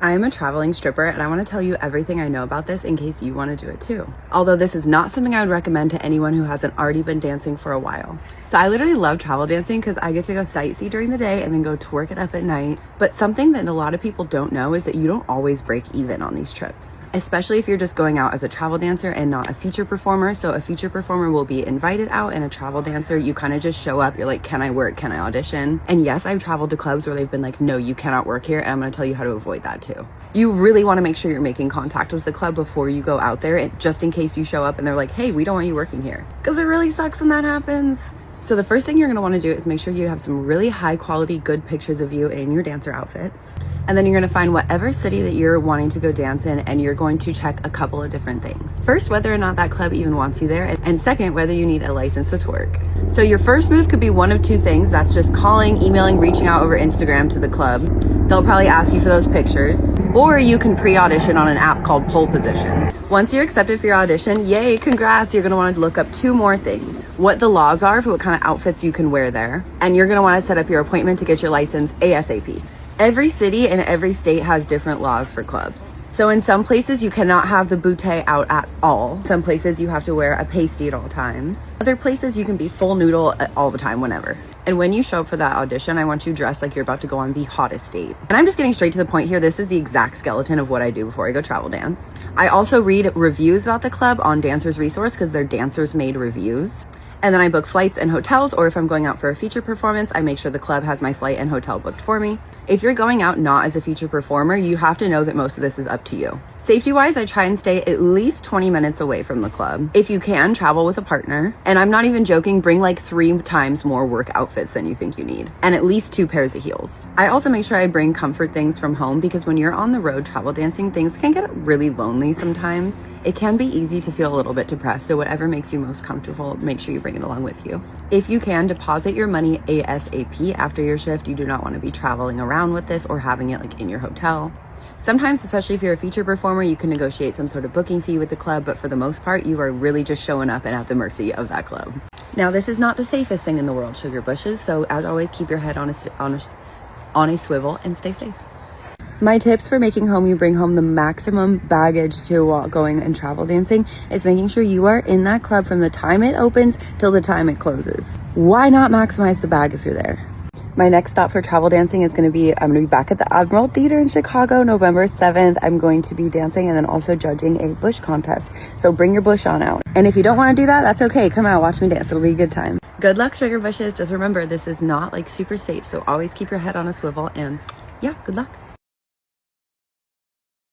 I am a traveling stripper and I want to tell you everything I know about this in case you want to do it too. Although this is not something I would recommend to anyone who hasn't already been dancing for a while. So I literally love travel dancing because I get to go sightsee during the day and then go twerk it up at night. But something that a lot of people don't know is that you don't always break even on these trips, especially if you're just going out as a travel dancer and not a feature performer. So a feature performer will be invited out, and a travel dancer, you kind of just show up. You're like, can I work? Can I audition? And yes, I've traveled to clubs where they've been like, no, you cannot work here. And I'm going to tell you how to avoid that too. You really want to make sure you're making contact with the club before you go out there, and just in case you show up and they're like, hey, we don't want you working here, because it really sucks when that happens. So the first thing you're going to want to do is make sure you have some really high quality, good pictures of you in your dancer outfits. And then you're going to find whatever city that you're wanting to go dance in, and you're going to check a couple of different things. First, whether or not that club even wants you there, and second, whether you need a license to twerk. So your first move could be one of two things. That's just calling, emailing, reaching out over Instagram to the club. They'll probably ask you for those pictures. Or you can pre-audition on an app called Pole Position. Once you're accepted for your audition, yay, congrats, you're gonna wanna look up two more things. What the laws are for what kind of outfits you can wear there. And you're gonna wanna set up your appointment to get your license ASAP. Every city and every state has different laws for clubs. So in some places you cannot have the bootay out at all. Some places you have to wear a pasty at all times. Other places you can be full noodle all the time, whenever. And when you show up for that audition, I want you dressed like you're about to go on the hottest date. And I'm just getting straight to the point here. This is the exact skeleton of what I do before I go travel dance. I also read reviews about the club on Dancers Resource because they're dancers made reviews. And then I book flights and hotels, or if I'm going out for a feature performance, I make sure the club has my flight and hotel booked for me. If you're going out not as a feature performer, you have to know that most of this is up to you. Safety wise, I try and stay at least 20 minutes away from the club. If you can, travel with a partner. And I'm not even joking, bring like 3 times more work outfits than you think you need, and at least 2 pairs of heels. I also make sure I bring comfort things from home, because when you're on the road travel dancing, things can get really lonely sometimes. It can be easy to feel a little bit depressed, so whatever makes you most comfortable, make sure you bring it along with you. If you can, deposit your money ASAP after your shift. You do not want to be traveling around with this or having it like in your hotel. Sometimes, especially if you're a feature performer, you can negotiate some sort of booking fee with the club, but for the most part, you are really just showing up and at the mercy of that club. Now, this is not the safest thing in the world, sugar bushes, so as always, keep your head on a swivel and stay safe. My tips for making home you bring home the maximum baggage to while going and travel dancing is making sure you are in that club from the time it opens till the time it closes. Why not maximize the bag if you're there? My next stop for travel dancing is I'm going to be back at the Admiral Theater in Chicago, November 7th. I'm going to be dancing and then also judging a bush contest. So bring your bush on out. And if you don't want to do that, that's okay. Come out, watch me dance. It'll be a good time. Good luck, sugar bushes. Just remember, this is not like super safe. So always keep your head on a swivel, and yeah, good luck.